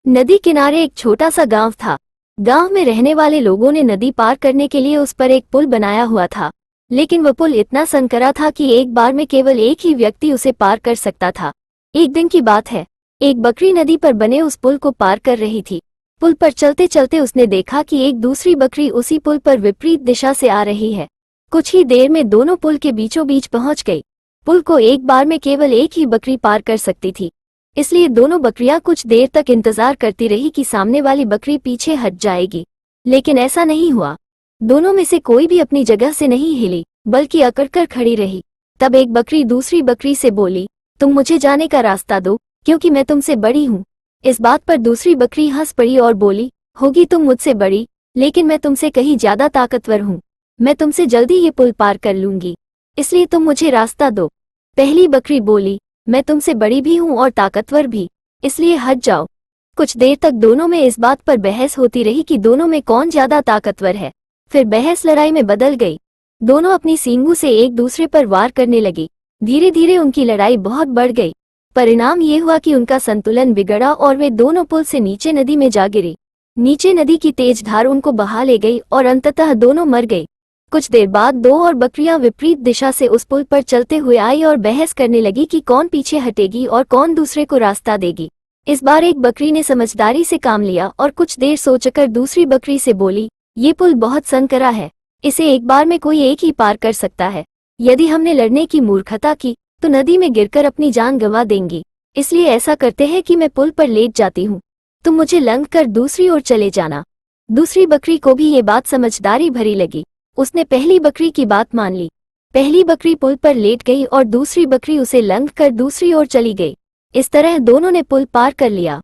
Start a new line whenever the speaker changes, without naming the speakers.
नदी किनारे एक छोटा सा गांव था। गांव में रहने वाले लोगों ने नदी पार करने के लिए उस पर एक पुल बनाया हुआ था, लेकिन वह पुल इतना संकरा था कि एक बार में केवल एक ही व्यक्ति उसे पार कर सकता था। एक दिन की बात है, एक बकरी नदी पर बने उस पुल को पार कर रही थी। पुल पर चलते चलते उसने देखा कि एक दूसरी बकरी उसी पुल पर विपरीत दिशा से आ रही है। कुछ ही देर में दोनों पुल के बीचों बीच पहुंच गई। पुल को एक बार में केवल एक ही बकरी पार कर सकती थी, इसलिए दोनों बकरियां कुछ देर तक इंतजार करती रही कि सामने वाली बकरी पीछे हट जाएगी, लेकिन ऐसा नहीं हुआ। दोनों में से कोई भी अपनी जगह से नहीं हिली, बल्कि अकड़कर खड़ी रही। तब एक बकरी दूसरी बकरी से बोली, तुम मुझे जाने का रास्ता दो, क्योंकि मैं तुमसे बड़ी हूँ। इस बात पर दूसरी बकरी हंस पड़ी और बोली, होगी तुम मुझसे बड़ी, लेकिन मैं तुमसे कहीं ज्यादा ताकतवर हूँ। मैं तुमसे जल्दी ये पुल पार कर लूंगी, इसलिए तुम मुझे रास्ता दो। पहली बकरी बोली, मैं तुमसे बड़ी भी हूँ और ताकतवर भी, इसलिए हट जाओ। कुछ देर तक दोनों में इस बात पर बहस होती रही कि दोनों में कौन ज्यादा ताकतवर है। फिर बहस लड़ाई में बदल गई। दोनों अपनी सींगों से एक दूसरे पर वार करने लगी। धीरे धीरे उनकी लड़ाई बहुत बढ़ गई। परिणाम ये हुआ कि उनका संतुलन बिगड़ा और वे दोनों पुल से नीचे नदी में जा गिरी। नीचे नदी की तेज धार उनको बहा ले गई और अंततः दोनों मर गई। कुछ देर बाद दो और बकरियां विपरीत दिशा से उस पुल पर चलते हुए आई और बहस करने लगी कि कौन पीछे हटेगी और कौन दूसरे को रास्ता देगी। इस बार एक बकरी ने समझदारी से काम लिया और कुछ देर सोचकर दूसरी बकरी से बोली, ये पुल बहुत संकरा है, इसे एक बार में कोई एक ही पार कर सकता है। यदि हमने लड़ने की मूर्खता की तो नदी में गिरकर अपनी जान गंवा देंगी। इसलिए ऐसा करते हैं कि मैं पुल पर लेट जाती हूँ, तुम मुझे लंघ कर दूसरी ओर चले जाना। दूसरी बकरी को भी ये बात समझदारी भरी लगी। उसने पहली बकरी की बात मान ली। पहली बकरी पुल पर लेट गई और दूसरी बकरी उसे लंघ कर दूसरी ओर चली गई। इस तरह दोनों ने पुल पार कर लिया।